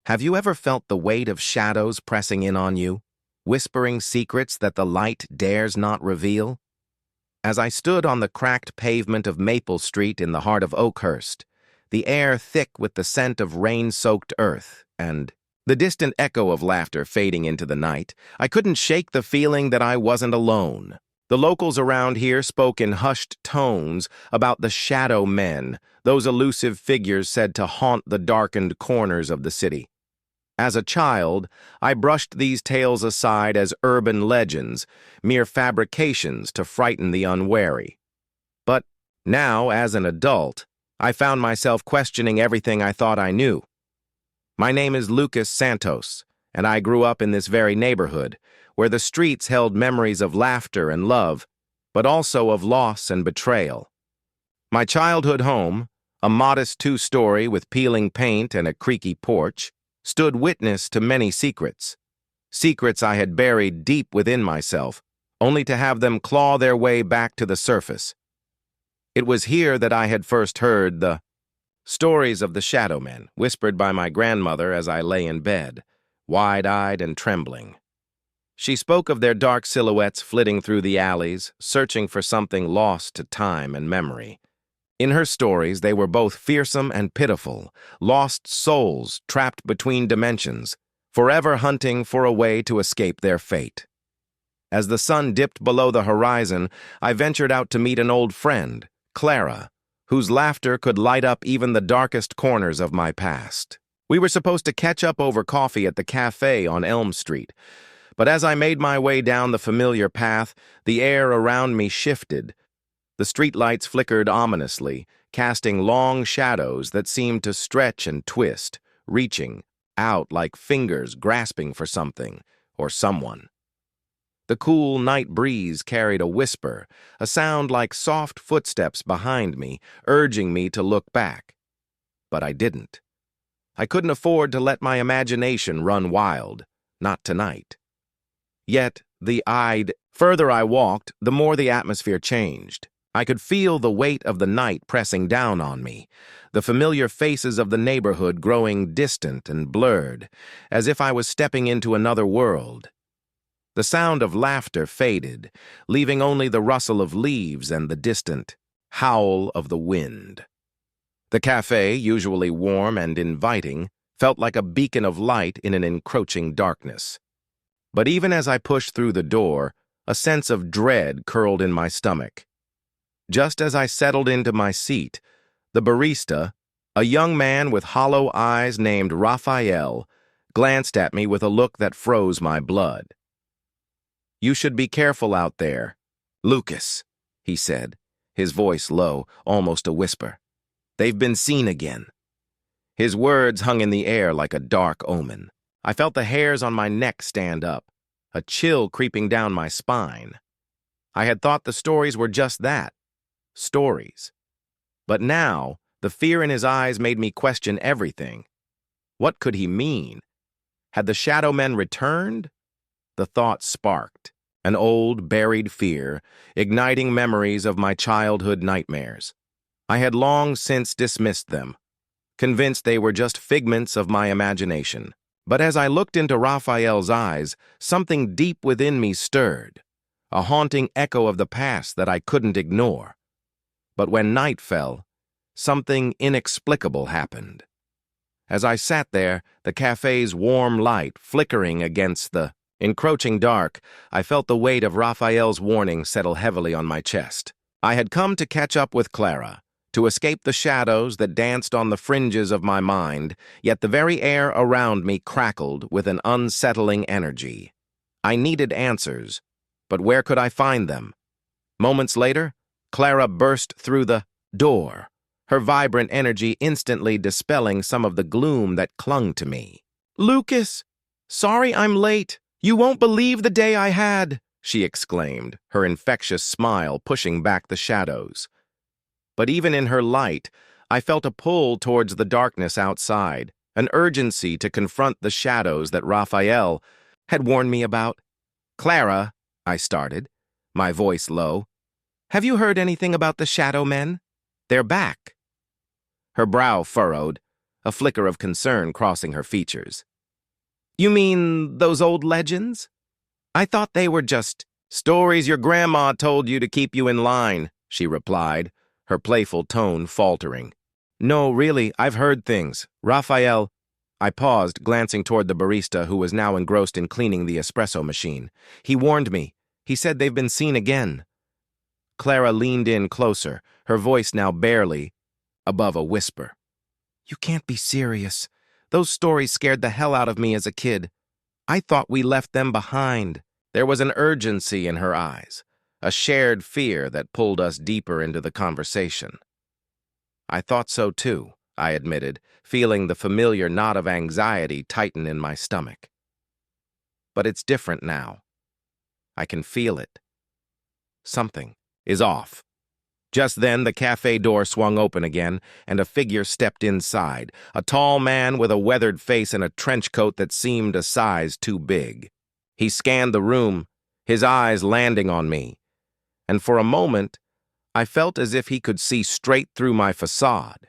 Have you ever felt the weight of shadows pressing in on you, whispering secrets that the light dares not reveal? As I stood on the cracked pavement of Maple Street in the heart of Oakhurst, the air thick with the scent of rain-soaked earth and the distant echo of laughter fading into the night, I couldn't shake the feeling that I wasn't alone. The locals around here spoke in hushed tones about the shadow men, those elusive figures said to haunt the darkened corners of the city. As a child, I brushed these tales aside as urban legends, mere fabrications to frighten the unwary. But now, as an adult, I found myself questioning everything I thought I knew. My name is Santos, and I grew up in this very neighborhood, where the streets held memories of laughter and love, but also of loss and betrayal. My childhood home, a modest two-story with peeling paint and a creaky porch, stood witness to many secrets. Secrets I had buried deep within myself, only to have them claw their way back to the surface. It was here that I had first heard the stories of the shadow men, whispered by my grandmother as I lay in bed, wide-eyed and trembling. She spoke of their dark silhouettes flitting through the alleys, searching for something lost to time and memory. In her stories, they were both fearsome and pitiful, lost souls trapped between dimensions, forever hunting for a way to escape their fate. As the sun dipped below the horizon, I ventured out to meet an old friend, Clara, whose laughter could light up even the darkest corners of my past. We were supposed to catch up over coffee at the cafe on Elm Street, but as I made my way down the familiar path, the air around me shifted. The streetlights flickered ominously, casting long shadows that seemed to stretch and twist, reaching out like fingers grasping for something or someone. The cool night breeze carried a whisper, a sound like soft footsteps behind me, urging me to look back. But I didn't. I couldn't afford to let my imagination run wild, not tonight. Yet, further I walked, the more the atmosphere changed. I could feel the weight of the night pressing down on me, the familiar faces of the neighborhood growing distant and blurred, as if I was stepping into another world. The sound of laughter faded, leaving only the rustle of leaves and the distant howl of the wind. The cafe, usually warm and inviting, felt like a beacon of light in an encroaching darkness. But even as I pushed through the door, a sense of dread curled in my stomach. Just as I settled into my seat, the barista, a young man with hollow eyes named Raphael, glanced at me with a look that froze my blood. "You should be careful out there, Lucas," he said, his voice low, almost a whisper. "They've been seen again." His words hung in the air like a dark omen. I felt the hairs on my neck stand up, a chill creeping down my spine. I had thought the stories were just that, stories. But now, the fear in his eyes made me question everything. What could he mean? Had the shadow men returned? The thought sparked, an old, buried fear, igniting memories of my childhood nightmares. I had long since dismissed them, convinced they were just figments of my imagination. But as I looked into Raphael's eyes, something deep within me stirred, a haunting echo of the past that I couldn't ignore. But when night fell, something inexplicable happened. As I sat there, the cafe's warm light flickering against the encroaching dark, I felt the weight of Raphael's warning settle heavily on my chest. I had come to catch up with Clara, to escape the shadows that danced on the fringes of my mind, yet the very air around me crackled with an unsettling energy. I needed answers, but where could I find them? Moments later, Clara burst through the door, her vibrant energy instantly dispelling some of the gloom that clung to me. "Lucas, sorry I'm late. You won't believe the day I had," she exclaimed, her infectious smile pushing back the shadows. But even in her light, I felt a pull towards the darkness outside, an urgency to confront the shadows that Raphael had warned me about. "Clara," I started, my voice low, "have you heard anything about the shadow men? They're back." Her brow furrowed, a flicker of concern crossing her features. You mean those old legends? I thought they were just stories your grandma told you to keep you in line, she replied, her playful tone faltering. No, really, I've heard things. Raphael. I paused, glancing toward the barista who was now engrossed in cleaning the espresso machine. He warned me. He said they've been seen again. Clara leaned in closer, her voice now barely above a whisper. You can't be serious. Those stories scared the hell out of me as a kid. I thought we left them behind. There was an urgency in her eyes, a shared fear that pulled us deeper into the conversation. I thought so too, I admitted, feeling the familiar knot of anxiety tighten in my stomach. But it's different now. I can feel it. Something is off. Just then, the cafe door swung open again, and a figure stepped inside, a tall man with a weathered face and a trench coat that seemed a size too big. He scanned the room, his eyes landing on me, and for a moment, I felt as if he could see straight through my facade.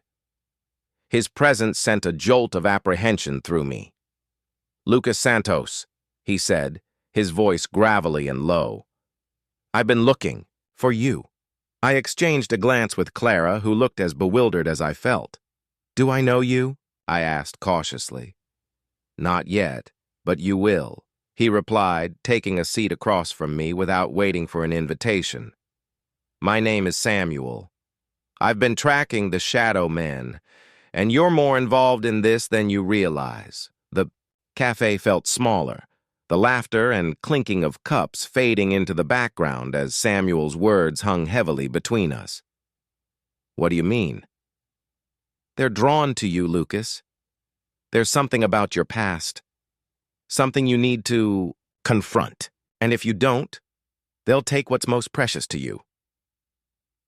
His presence sent a jolt of apprehension through me. Lucas Santos, he said, his voice gravelly and low. I've been looking for you. I exchanged a glance with Clara, who looked as bewildered as I felt. Do I know you? I asked cautiously. Not yet, but you will, he replied, taking a seat across from me without waiting for an invitation. My name is Samuel. I've been tracking the Shadow Men, and you're more involved in this than you realize. The cafe felt smaller, the laughter and clinking of cups fading into the background as Samuel's words hung heavily between us. What do you mean? They're drawn to you, Lucas. There's something about your past, something you need to confront, and if you don't, they'll take what's most precious to you.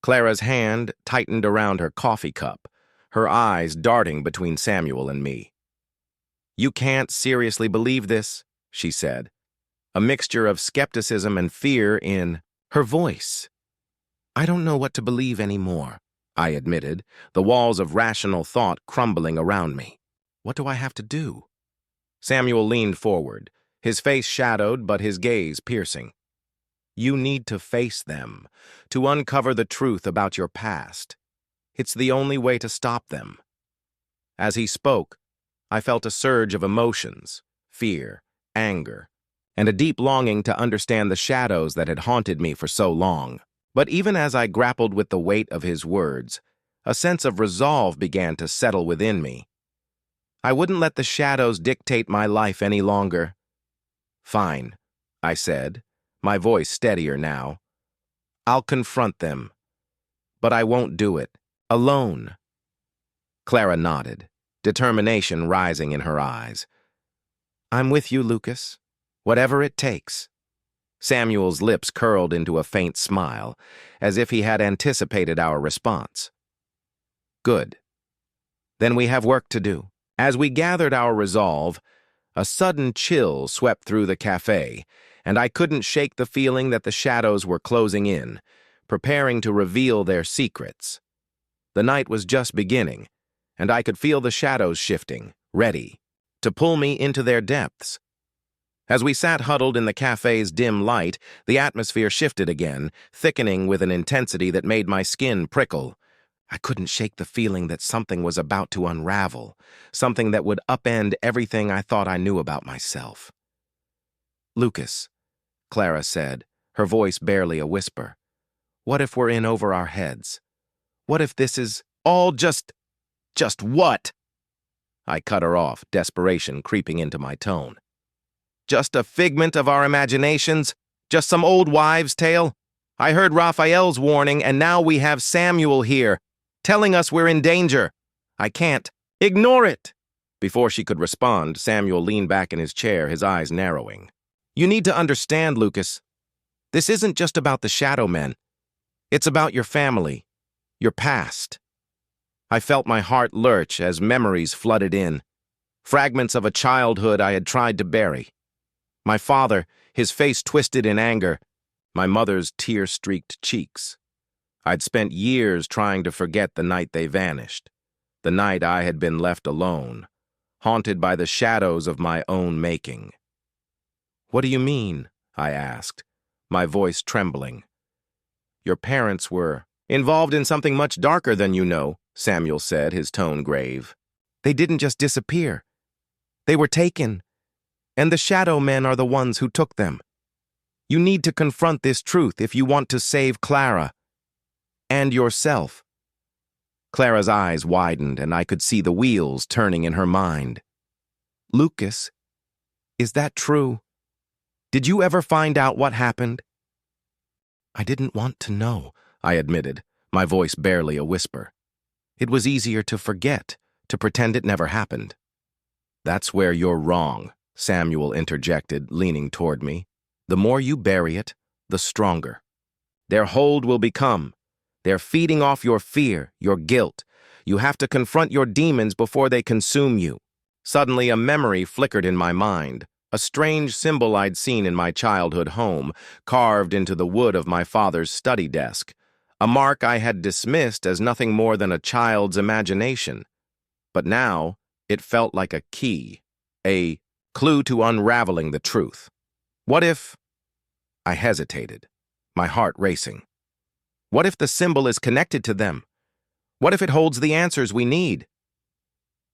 Clara's hand tightened around her coffee cup, her eyes darting between Samuel and me. You can't seriously believe this, she said, a mixture of skepticism and fear in her voice. I don't know what to believe anymore, I admitted, the walls of rational thought crumbling around me. What do I have to do? Samuel leaned forward, his face shadowed but his gaze piercing. You need to face them, to uncover the truth about your past. It's the only way to stop them. As he spoke, I felt a surge of emotions, fear, anger, and a deep longing to understand the shadows that had haunted me for so long. But even as I grappled with the weight of his words, a sense of resolve began to settle within me. I wouldn't let the shadows dictate my life any longer. Fine, I said, my voice steadier now. I'll confront them, but I won't do it alone. Clara nodded, determination rising in her eyes. I'm with you, Lucas. Whatever it takes. Samuel's lips curled into a faint smile, as if he had anticipated our response. Good. Then we have work to do. As we gathered our resolve, a sudden chill swept through the cafe, and I couldn't shake the feeling that the shadows were closing in, preparing to reveal their secrets. The night was just beginning, and I could feel the shadows shifting, ready to pull me into their depths. As we sat huddled in the cafe's dim light, the atmosphere shifted again, thickening with an intensity that made my skin prickle. I couldn't shake the feeling that something was about to unravel, something that would upend everything I thought I knew about myself. Lucas, Clara said, her voice barely a whisper. What if we're in over our heads? What if this is all just what? I cut her off, desperation creeping into my tone. Just a figment of our imaginations? Just some old wives' tale? I heard Raphael's warning, and now we have Samuel here, telling us we're in danger. I can't. Ignore it! Before she could respond, Samuel leaned back in his chair, his eyes narrowing. You need to understand, Lucas. This isn't just about the Shadow Men. It's about your family, your past. I felt my heart lurch as memories flooded in, fragments of a childhood I had tried to bury. My father, his face twisted in anger, my mother's tear-streaked cheeks. I'd spent years trying to forget the night they vanished. The night I had been left alone, haunted by the shadows of my own making. "What do you mean?" I asked, my voice trembling. "Your parents were involved in something much darker than you know," Samuel said, his tone grave. "They didn't just disappear. They were taken, and the shadow men are the ones who took them. You need to confront this truth if you want to save Clara and yourself." Clara's eyes widened, and I could see the wheels turning in her mind. "Lucas, is that true? Did you ever find out what happened?" "I didn't want to know," I admitted, my voice barely a whisper. "It was easier to forget, to pretend it never happened." "That's where you're wrong," Samuel interjected, leaning toward me. "The more you bury it, the stronger. Their hold will become. They're feeding off your fear, your guilt. You have to confront your demons before they consume you." Suddenly, a memory flickered in my mind, a strange symbol I'd seen in my childhood home, carved into the wood of my father's study desk, a mark I had dismissed as nothing more than a child's imagination. But now, it felt like a key, a clue to unraveling the truth. What if... I hesitated, my heart racing. What if the symbol is connected to them? What if it holds the answers we need?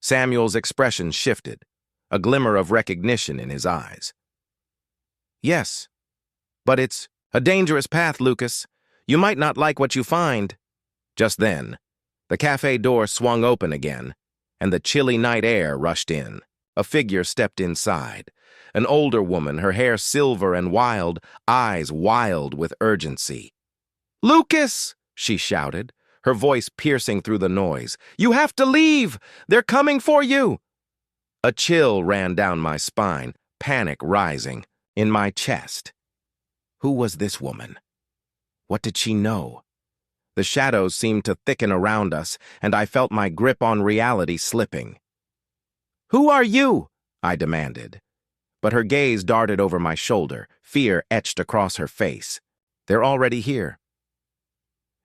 Samuel's expression shifted, a glimmer of recognition in his eyes. "Yes, but it's a dangerous path, Lucas. You might not like what you find." Just then, the cafe door swung open again, and the chilly night air rushed in. A figure stepped inside, an older woman, her hair silver and wild, eyes wild with urgency. "Lucas!" she shouted, her voice piercing through the noise. "You have to leave! They're coming for you!" A chill ran down my spine, panic rising in my chest. Who was this woman? What did she know? The shadows seemed to thicken around us, and I felt my grip on reality slipping. "Who are you?" I demanded. But her gaze darted over my shoulder, fear etched across her face. "They're already here."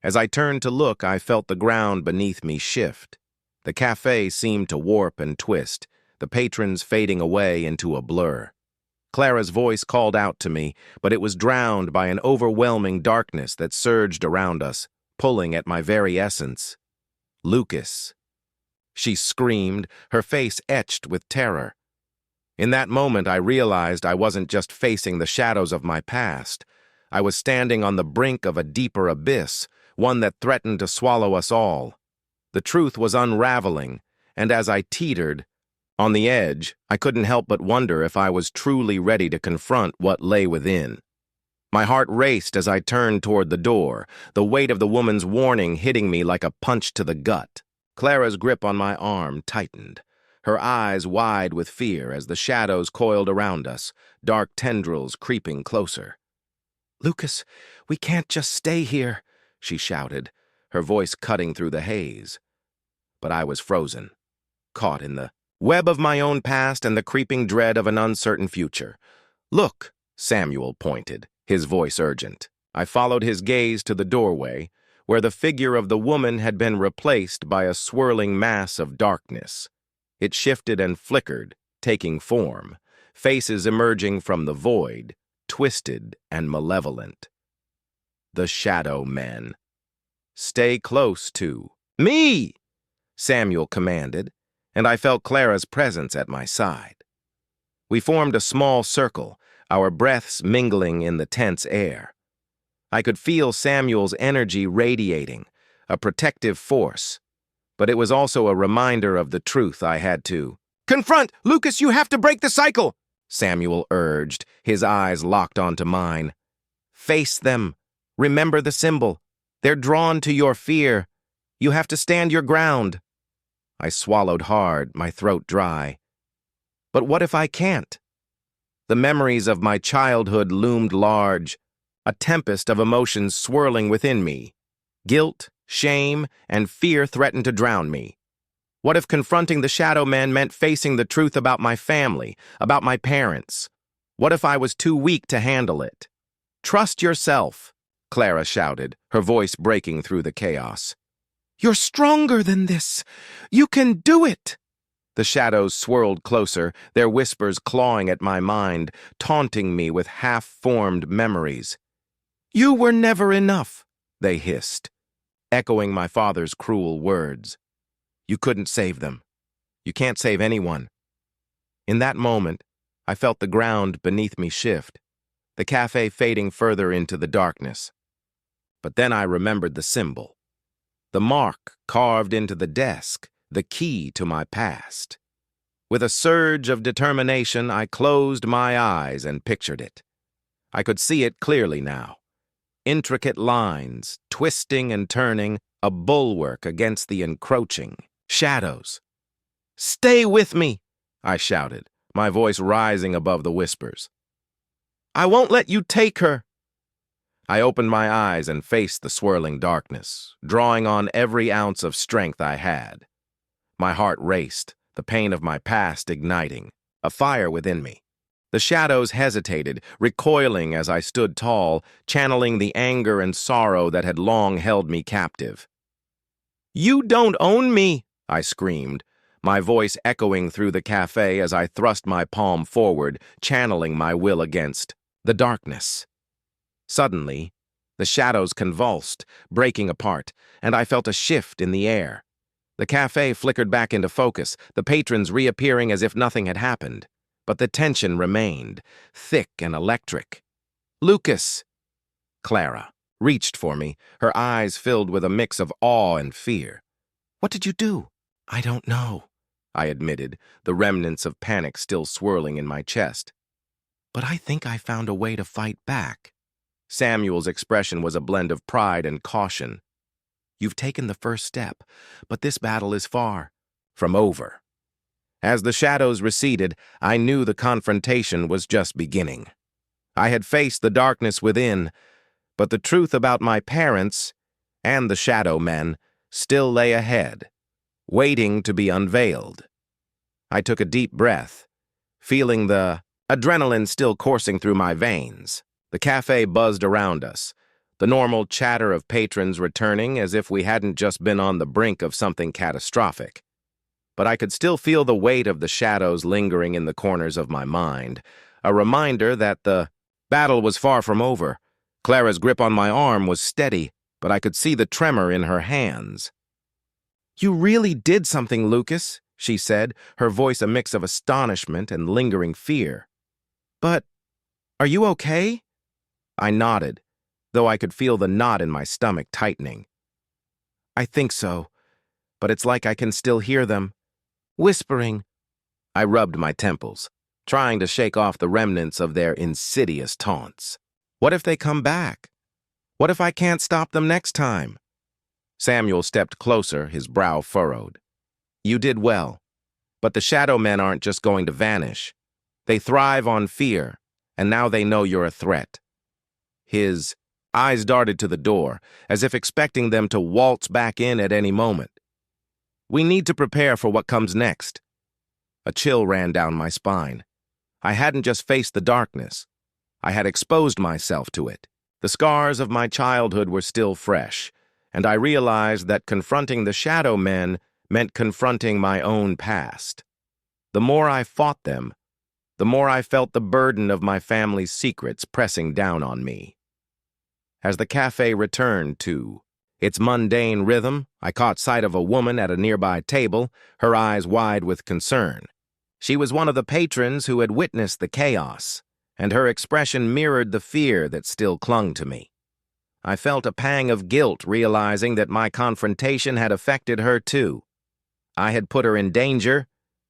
As I turned to look, I felt the ground beneath me shift. The cafe seemed to warp and twist, the patrons fading away into a blur. Clara's voice called out to me, but it was drowned by an overwhelming darkness that surged around us, pulling at my very essence. "Lucas!" She screamed, her face etched with terror. In that moment, I realized I wasn't just facing the shadows of my past. I was standing on the brink of a deeper abyss, one that threatened to swallow us all. The truth was unraveling, and as I teetered on the edge, I couldn't help but wonder if I was truly ready to confront what lay within. My heart raced as I turned toward the door, the weight of the woman's warning hitting me like a punch to the gut. Clara's grip on my arm tightened, her eyes wide with fear as the shadows coiled around us, dark tendrils creeping closer. "Lucas, we can't just stay here," she shouted, her voice cutting through the haze. But I was frozen, caught in the web of my own past and the creeping dread of an uncertain future. "Look," Samuel pointed, his voice urgent. I followed his gaze to the doorway, where the figure of the woman had been replaced by a swirling mass of darkness. It shifted and flickered, taking form, faces emerging from the void, twisted and malevolent. The Shadow Men. "Stay close to me," Samuel commanded, and I felt Clara's presence at my side. We formed a small circle, our breaths mingling in the tense air. I could feel Samuel's energy radiating, a protective force, but it was also a reminder of the truth I had to confront. "Lucas, you have to break the cycle," Samuel urged, his eyes locked onto mine. "Face them. Remember the symbol. They're drawn to your fear. You have to stand your ground." I swallowed hard, my throat dry. But what if I can't? The memories of my childhood loomed large, a tempest of emotions swirling within me. Guilt, shame, and fear threatened to drown me. What if confronting the Shadow Men meant facing the truth about my family, about my parents? What if I was too weak to handle it? "Trust yourself," Clara shouted, her voice breaking through the chaos. You're stronger than this. You can do it. The shadows swirled closer, their whispers clawing at my mind, taunting me with half-formed memories. You were never enough, they hissed, echoing my father's cruel words. You couldn't save them. You can't save anyone. In that moment, I felt the ground beneath me shift, the cafe fading further into the darkness. But then I remembered the symbol, the mark carved into the desk, the key to my past. With a surge of determination, I closed my eyes and pictured it. I could see it clearly now. Intricate lines, twisting and turning, a bulwark against the encroaching shadows. "Stay with me," I shouted, my voice rising above the whispers. "I won't let you take her." I opened my eyes and faced the swirling darkness, drawing on every ounce of strength I had. My heart raced, the pain of my past igniting, a fire within me. The shadows hesitated, recoiling as I stood tall, channeling the anger and sorrow that had long held me captive. "You don't own me," I screamed, my voice echoing through the cafe as I thrust my palm forward, channeling my will against the darkness. Suddenly, the shadows convulsed, breaking apart, and I felt a shift in the air. The cafe flickered back into focus, the patrons reappearing as if nothing had happened. But the tension remained, thick and electric. "Lucas!" Clara reached for me, her eyes filled with a mix of awe and fear. "What did you do?" "I don't know," I admitted, the remnants of panic still swirling in my chest. "But I think I found a way to fight back." Samuel's expression was a blend of pride and caution. "You've taken the first step, but this battle is far from over." As the shadows receded, I knew the confrontation was just beginning. I had faced the darkness within, but the truth about my parents and the shadow men still lay ahead, waiting to be unveiled. I took a deep breath, feeling the adrenaline still coursing through my veins. The cafe buzzed around us, the normal chatter of patrons returning as if we hadn't just been on the brink of something catastrophic. But I could still feel the weight of the shadows lingering in the corners of my mind, a reminder that the battle was far from over. Clara's grip on my arm was steady, but I could see the tremor in her hands. "You really did something, Lucas," she said, her voice a mix of astonishment and lingering fear. "But are you okay?" I nodded, though I could feel the knot in my stomach tightening. "I think so, but it's like I can still hear them whispering." I rubbed my temples, trying to shake off the remnants of their insidious taunts. What if they come back? What if I can't stop them next time? Samuel stepped closer, his brow furrowed. "You did well, but the shadow men aren't just going to vanish. They thrive on fear, and now they know you're a threat." His eyes darted to the door, as if expecting them to waltz back in at any moment. "We need to prepare for what comes next." A chill ran down my spine. I hadn't just faced the darkness. I had exposed myself to it. The scars of my childhood were still fresh, and I realized that confronting the shadow men meant confronting my own past. The more I fought them, the more I felt the burden of my family's secrets pressing down on me. As the cafe returned to its mundane rhythm, I caught sight of a woman at a nearby table, her eyes wide with concern. She was one of the patrons who had witnessed the chaos, and her expression mirrored the fear that still clung to me. I felt a pang of guilt realizing that my confrontation had affected her too. I had put her in danger,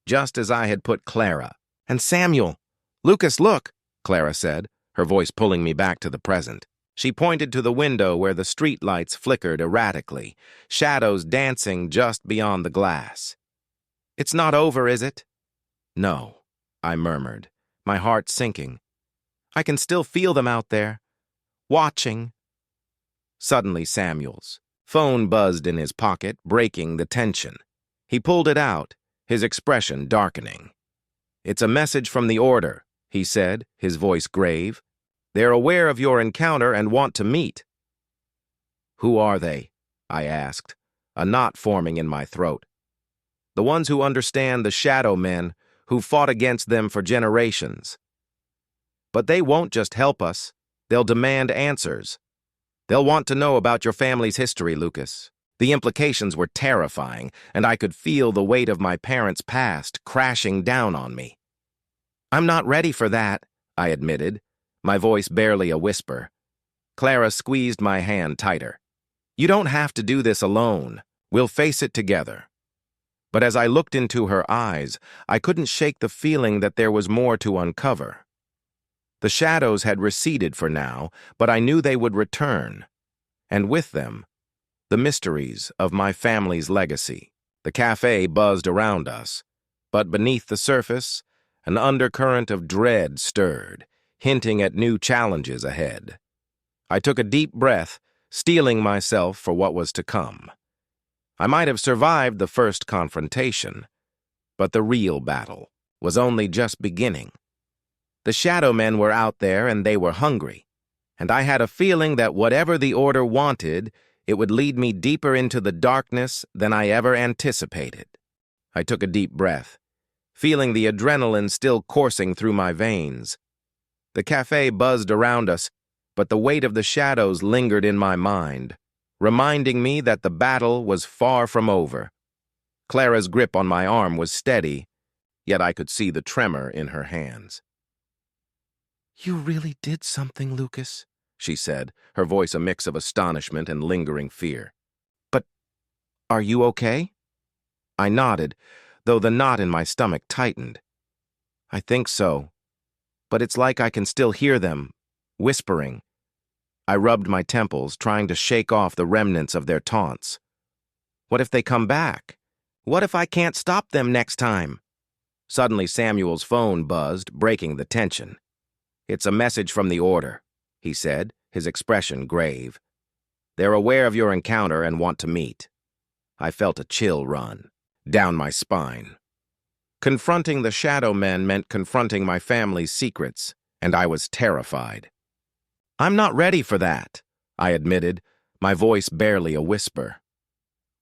just as I had put Clara. "And Samuel! Lucas, look!" Clara said, her voice pulling me back to the present. She pointed to the window where the street lights flickered erratically, shadows dancing just beyond the glass. "It's not over, is it?" "No," I murmured, my heart sinking. "I can still feel them out there, watching." Suddenly Samuel's phone buzzed in his pocket, breaking the tension. He pulled it out, his expression darkening. "It's a message from the Order," he said, his voice grave. "They're aware of your encounter and want to meet." "Who are they?" I asked, a knot forming in my throat. The ones who understand the shadow men, who fought against them for generations. But they won't just help us, they'll demand answers. They'll want to know about your family's history, Lucas. The implications were terrifying, and I could feel the weight of my parents' past crashing down on me. I'm not ready for that, I admitted, my voice barely a whisper. Clara squeezed my hand tighter. You don't have to do this alone. We'll face it together. But as I looked into her eyes, I couldn't shake the feeling that there was more to uncover. The shadows had receded for now, but I knew they would return. And with them, the mysteries of my family's legacy. The cafe buzzed around us, but beneath the surface, an undercurrent of dread stirred, hinting at new challenges ahead. I took a deep breath, steeling myself for what was to come. I might have survived the first confrontation, but the real battle was only just beginning. The shadow men were out there and they were hungry, and I had a feeling that whatever the order wanted, it would lead me deeper into the darkness than I ever anticipated. I took a deep breath, feeling the adrenaline still coursing through my veins. The cafe buzzed around us, but the weight of the shadows lingered in my mind, reminding me that the battle was far from over. Clara's grip on my arm was steady, yet I could see the tremor in her hands. You really did something, Lucas, she said, her voice a mix of astonishment and lingering fear. But are you okay? I nodded, though the knot in my stomach tightened. I think so, but it's like I can still hear them, whispering. I rubbed my temples, trying to shake off the remnants of their taunts. What if they come back? What if I can't stop them next time? Suddenly Samuel's phone buzzed, breaking the tension. It's a message from the order, he said, his expression grave. They're aware of your encounter and want to meet. I felt a chill run down my spine. Confronting the shadow men meant confronting my family's secrets, and I was terrified. I'm not ready for that, I admitted, my voice barely a whisper.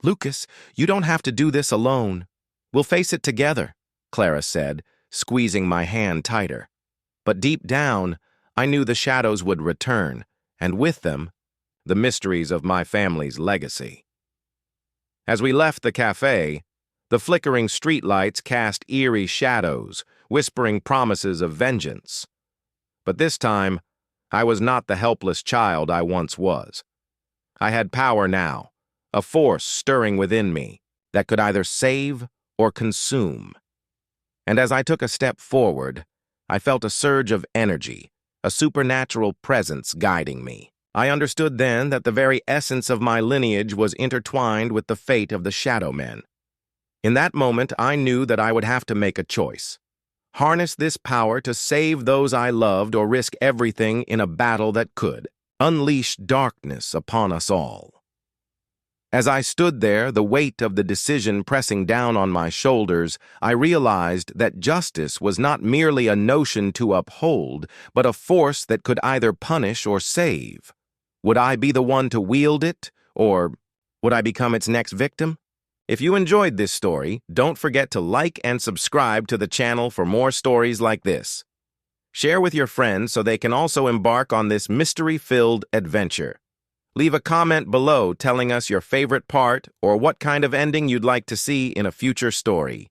Lucas, you don't have to do this alone. We'll face it together, Clara said, squeezing my hand tighter. But deep down, I knew the shadows would return, and with them, the mysteries of my family's legacy. As we left the cafe, the flickering streetlights cast eerie shadows, whispering promises of vengeance. But this time, I was not the helpless child I once was. I had power now, a force stirring within me that could either save or consume. And as I took a step forward, I felt a surge of energy, a supernatural presence guiding me. I understood then that the very essence of my lineage was intertwined with the fate of the shadow men. In that moment, I knew that I would have to make a choice. Harness this power to save those I loved or risk everything in a battle that could unleash darkness upon us all. As I stood there, the weight of the decision pressing down on my shoulders, I realized that justice was not merely a notion to uphold, but a force that could either punish or save. Would I be the one to wield it, or would I become its next victim? If you enjoyed this story, don't forget to like and subscribe to the channel for more stories like this. Share with your friends so they can also embark on this mystery-filled adventure. Leave a comment below telling us your favorite part or what kind of ending you'd like to see in a future story.